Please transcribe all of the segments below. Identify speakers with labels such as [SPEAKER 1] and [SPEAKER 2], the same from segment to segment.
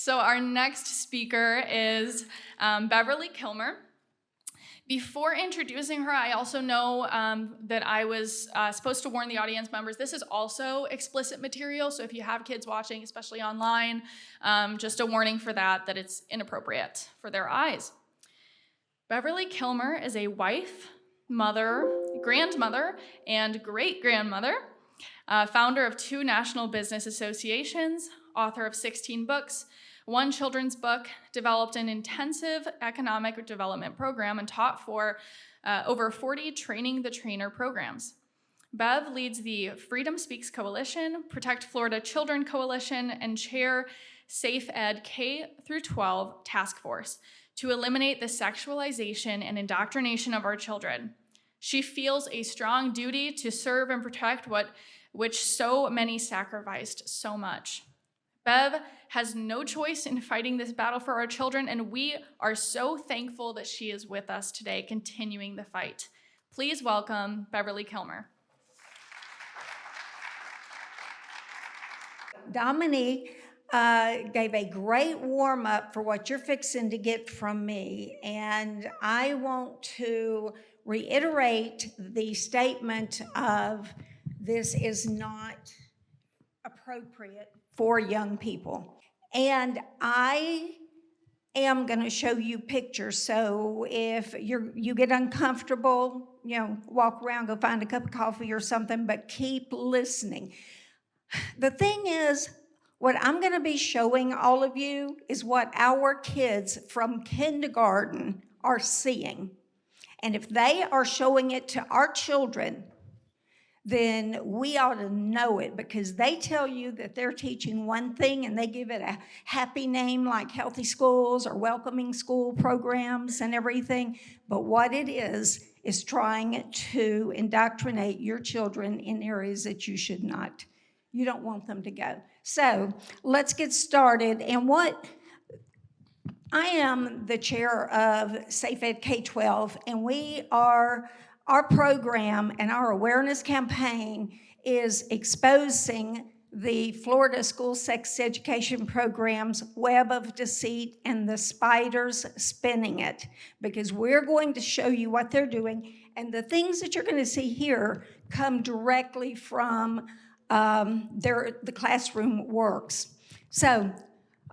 [SPEAKER 1] So our next speaker is Beverly Kilmer. Before introducing her, I also know that I was supposed to warn the audience members, this is also explicit material, so if you have kids watching, especially online, just a warning for that it's inappropriate for their eyes. Beverly Kilmer is a wife, mother, grandmother, and great-grandmother, founder of 2 national business associations, author of 16 books, 1 children's book, developed an intensive economic development program, and taught for over 40 Training the Trainer programs. Bev leads the Freedom Speaks Coalition, Protect Florida Children Coalition, and chair Safe Ed K-12 Task Force to eliminate the sexualization and indoctrination of our children. She feels a strong duty to serve and protect which so many sacrificed so much. Bev has no choice in fighting this battle for our children, and we are so thankful that she is with us today, continuing the fight. Please welcome Beverly Kilmer.
[SPEAKER 2] Dominique gave a great warm-up for what you're fixing to get from me, and I want to reiterate the statement of this is not appropriate for young people. And I am going to show you pictures, so if you get uncomfortable, walk around, go find a cup of coffee or something, but keep listening. The thing is, what I'm going to be showing all of you is what our kids from kindergarten are seeing. And if they are showing it to our children, then we ought to know it, because they tell you that they're teaching one thing and they give it a happy name like healthy schools or welcoming school programs and everything. But what it is trying to indoctrinate your children in areas that you don't want them to go. So let's get started. And I am the chair of Safe Ed K-12, and our program and our awareness campaign is exposing the Florida school sex education program's web of deceit and the spiders spinning it, because we're going to show you what they're doing. And the things that you're going to see here come directly from the classroom works. So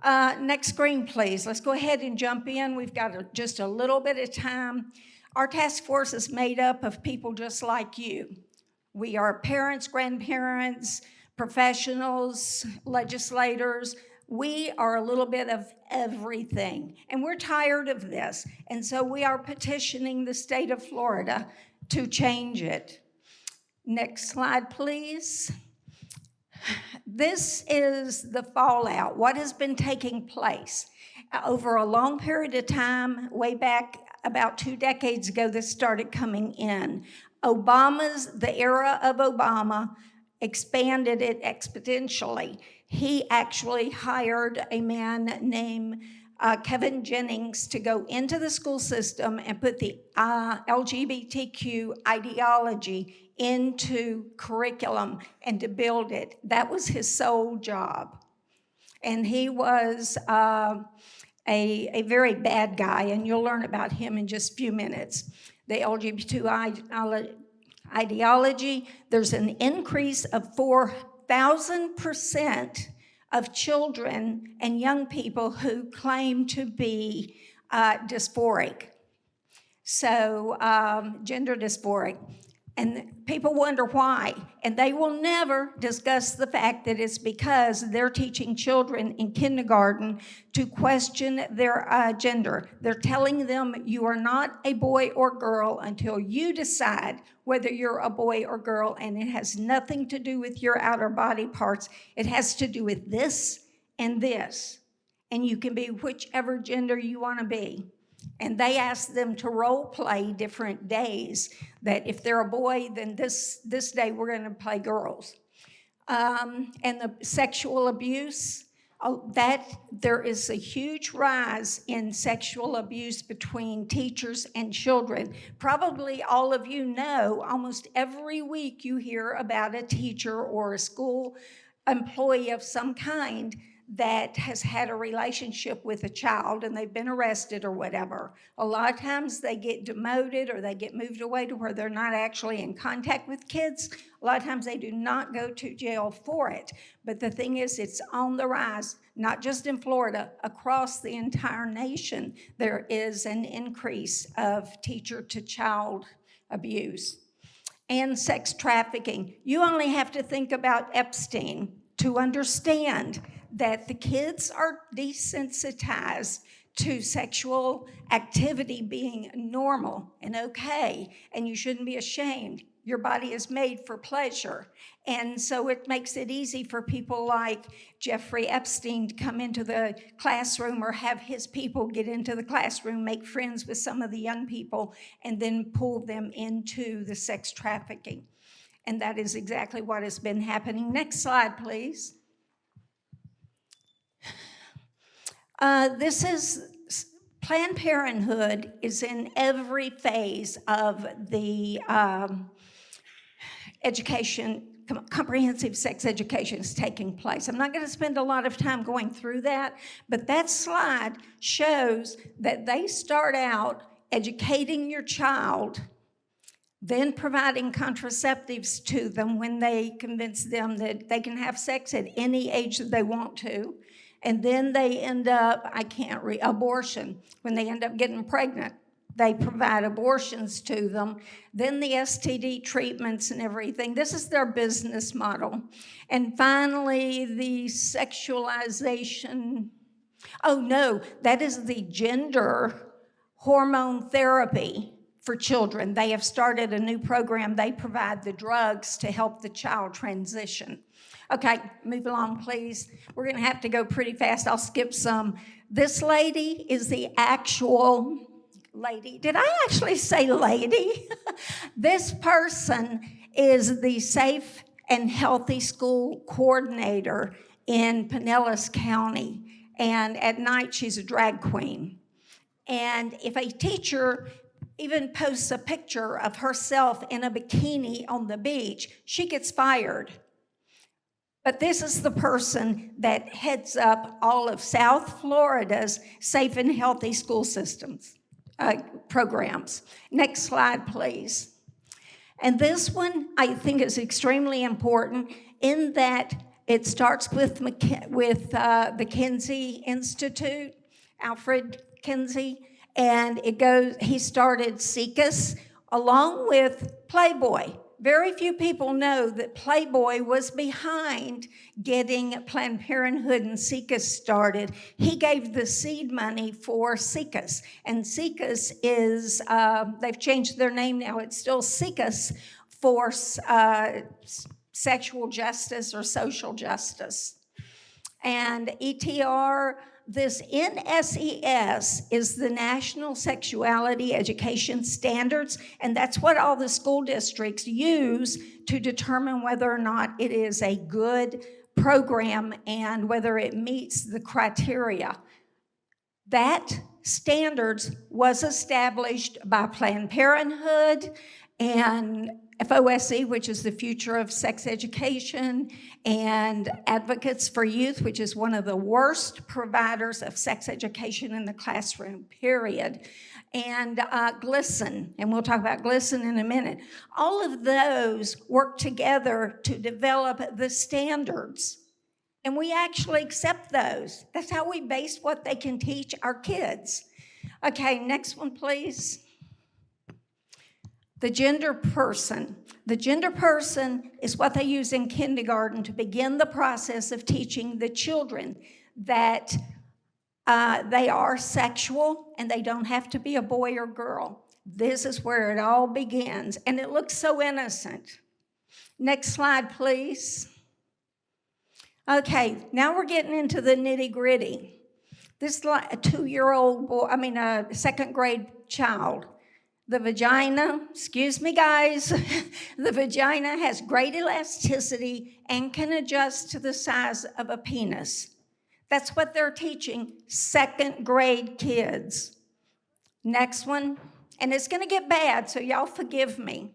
[SPEAKER 2] next screen, please. Let's go ahead and jump in. We've got just a little bit of time. Our task force is made up of people just like you. We are parents, grandparents, professionals, legislators. We are a little bit of everything, and we're tired of this. And so we are petitioning the state of Florida to change it. Next slide, please. This is the fallout, what has been taking place. Over a long period of time, way back about 2 decades ago, this started coming in. The era of Obama expanded it exponentially. He actually hired a man named Kevin Jennings to go into the school system and put the LGBTQ ideology into curriculum and to build it. That was his sole job. And he was a very bad guy, and you'll learn about him in just a few minutes. The LGBT ideology, there's an increase of 4,000% of children and young people who claim to be dysphoric, so gender dysphoric. And people wonder why, and they will never discuss the fact that it's because they're teaching children in kindergarten to question their gender. They're telling them you are not a boy or girl until you decide whether you're a boy or girl, and it has nothing to do with your outer body parts. It has to do with this and this, and you can be whichever gender you want to be. And they ask them to role play different days, that if they're a boy, then this day we're going to play girls. And the sexual abuse, there is a huge rise in sexual abuse between teachers and children. Probably all of you know, almost every week you hear about a teacher or a school employee of some kind that has had a relationship with a child and they've been arrested or whatever. A lot of times they get demoted or they get moved away to where they're not actually in contact with kids. A lot of times they do not go to jail for it. But the thing is, it's on the rise, not just in Florida, across the entire nation. There is an increase of teacher-to-child abuse and sex trafficking. You only have to think about Epstein to understand that the kids are desensitized to sexual activity being normal and okay, and you shouldn't be ashamed. Your body is made for pleasure. And so it makes it easy for people like Jeffrey Epstein to come into the classroom or have his people get into the classroom, make friends with some of the young people, and then pull them into the sex trafficking. And that is exactly what has been happening. Next slide, please. This is Planned Parenthood is in every phase of the education, comprehensive sex education is taking place. I'm not going to spend a lot of time going through that, but that slide shows that they start out educating your child, then providing contraceptives to them when they convince them that they can have sex at any age that they want to. And then they end up, abortion. When they end up getting pregnant, they provide abortions to them. Then the STD treatments and everything. This is their business model. And finally, the sexualization. Oh no, that is the gender hormone therapy for children. They have started a new program. They provide the drugs to help the child transition. Okay, move along, please. We're going to have to go pretty fast. I'll skip some. This lady is the actual lady. Did I actually say lady? This person is the Safe and Healthy School Coordinator in Pinellas County. And at night, she's a drag queen. And if a teacher even posts a picture of herself in a bikini on the beach, she gets fired. But this is the person that heads up all of South Florida's safe and healthy school systems, programs. Next slide, please. And this one, I think, is extremely important in that it starts with the Kinsey Institute, Alfred Kinsey, and he started SECUS along with Playboy. Very few people know that Playboy was behind getting Planned Parenthood and SECUS started. He gave the seed money for SECUS. And SECUS is, they've changed their name now, it's still SECUS for sexual justice or social justice. And ETR, this NSES is the National Sexuality Education Standards, and that's what all the school districts use to determine whether or not it is a good program and whether it meets the criteria. That standards was established by Planned Parenthood and FOSE, which is the Future of Sex Education, and Advocates for Youth, which is one of the worst providers of sex education in the classroom, period. And GLSEN, and we'll talk about GLSEN in a minute. All of those work together to develop the standards. And we actually accept those. That's how we base what they can teach our kids. Okay, next one, please. The gender person. The gender person is what they use in kindergarten to begin the process of teaching the children that they are sexual and they don't have to be a boy or girl. This is where it all begins, and it looks so innocent. Next slide, please. Okay, now we're getting into the nitty-gritty. This is like a 2-year-old boy, a second grade child. The vagina, excuse me guys, the vagina has great elasticity and can adjust to the size of a penis. That's what they're teaching second grade kids. Next one, and it's gonna get bad, so y'all forgive me.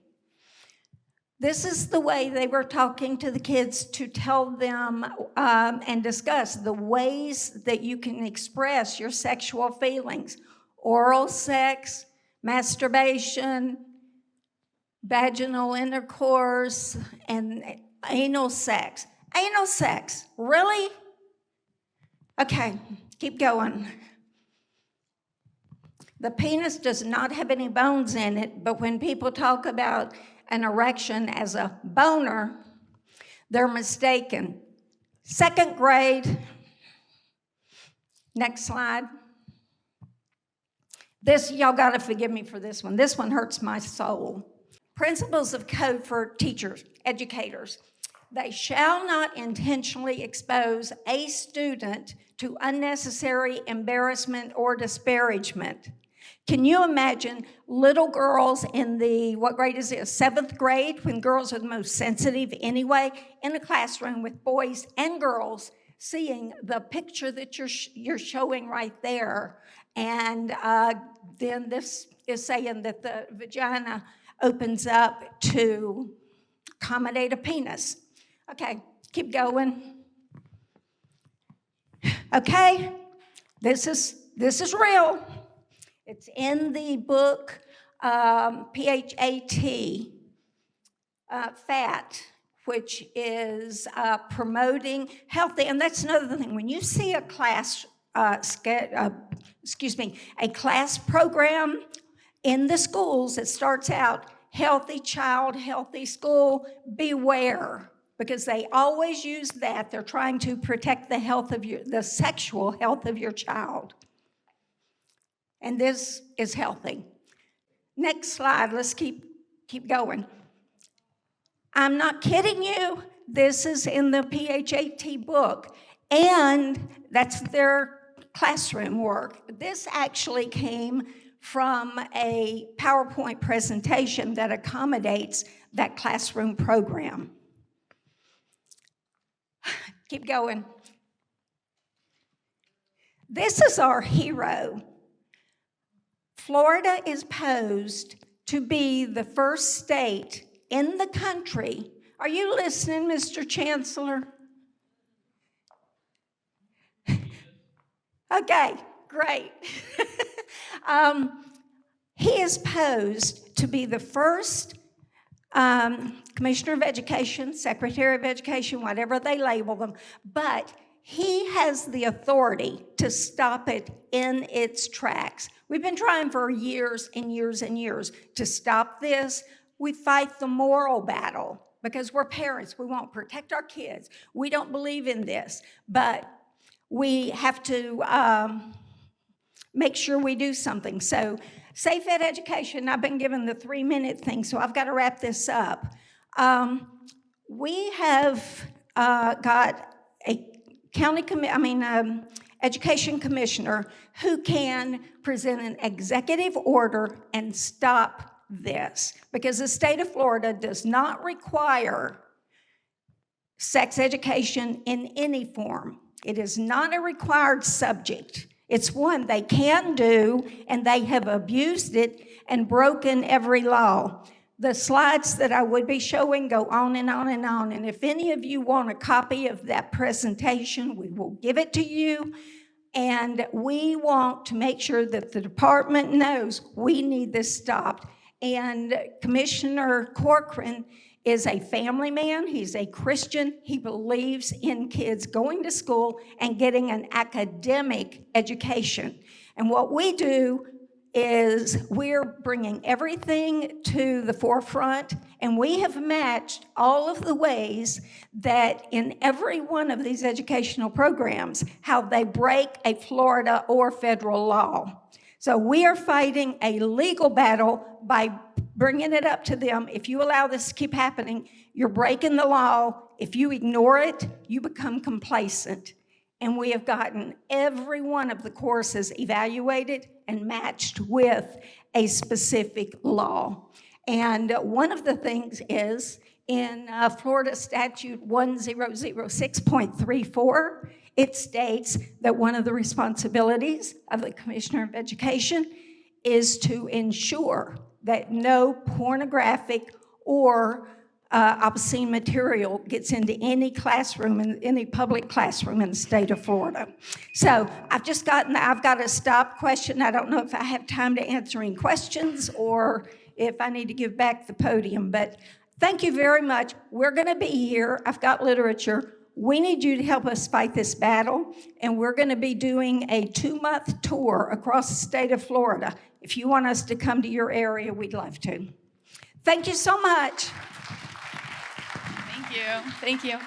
[SPEAKER 2] This is the way they were talking to the kids to tell them and discuss the ways that you can express your sexual feelings. Oral sex, masturbation, vaginal intercourse, and anal sex. Anal sex, really? Okay, keep going. The penis does not have any bones in it, but when people talk about an erection as a boner, they're mistaken. 2nd grade. Next slide. This, y'all gotta forgive me for this one. This one hurts my soul. Principles of code for teachers, educators. They shall not intentionally expose a student to unnecessary embarrassment or disparagement. Can you imagine little girls in the, what grade is it, 7th grade, when girls are the most sensitive anyway, in a classroom with boys and girls, seeing the picture that you're showing right there. And then this is saying that the vagina opens up to accommodate a penis. Okay, keep going. Okay, this is real. It's in the book PHAT, FAT, which is promoting healthy, and that's another thing. When you see a class, a class program in the schools that starts out, healthy child, healthy school, beware, because they always use that. They're trying to protect the health of the sexual health of your child. And this is healthy. Next slide, let's keep going. I'm not kidding you. This is in the PHAT book, and that's their classroom work. This actually came from a PowerPoint presentation that accommodates that classroom program. Keep going. This is our hero. Florida is posed to be the first state in the country. Are you listening, Mr. Chancellor? Okay, great. He is posed to be the first Commissioner of Education, Secretary of Education, whatever they label them, but he has the authority to stop it in its tracks. We've been trying for years and years and years to stop this. We fight the moral battle because we're parents. We want to protect our kids. We don't believe in this, but we have to make sure we do something. So Safe Ed Education, I've been given the 3-minute thing, so I've got to wrap this up. We have got a education commissioner who can present an executive order and stop this, because the state of Florida does not require sex education in any form. It is not a required subject. It's one they can do, and they have abused it and broken every law. The slides that I would be showing go on and on and on, and if any of you want a copy of that presentation, we will give it to you, and we want to make sure that the department knows we need this stopped. And Commissioner Corcoran is a family man. He's a Christian. He believes in kids going to school and getting an academic education. And what we do is we're bringing everything to the forefront, and we have matched all of the ways that in every one of these educational programs, how they break a Florida or federal law. So we are fighting a legal battle by bringing it up to them. If you allow this to keep happening, you're breaking the law. If you ignore it, you become complacent. And we have gotten every one of the courses evaluated and matched with a specific law. And one of the things is in Florida Statute 1006.34, it states that one of the responsibilities of the Commissioner of Education is to ensure that no pornographic or obscene material gets into any classroom, in any public classroom in the state of Florida. So I've got a stop question. I don't know if I have time to answer any questions or if I need to give back the podium, but thank you very much. We're going to be here. I've got literature. We need you to help us fight this battle, and we're going to be doing a 2-month tour across the state of Florida. If you want us to come to your area, we'd love to. Thank you so much.
[SPEAKER 1] Thank you. Thank you.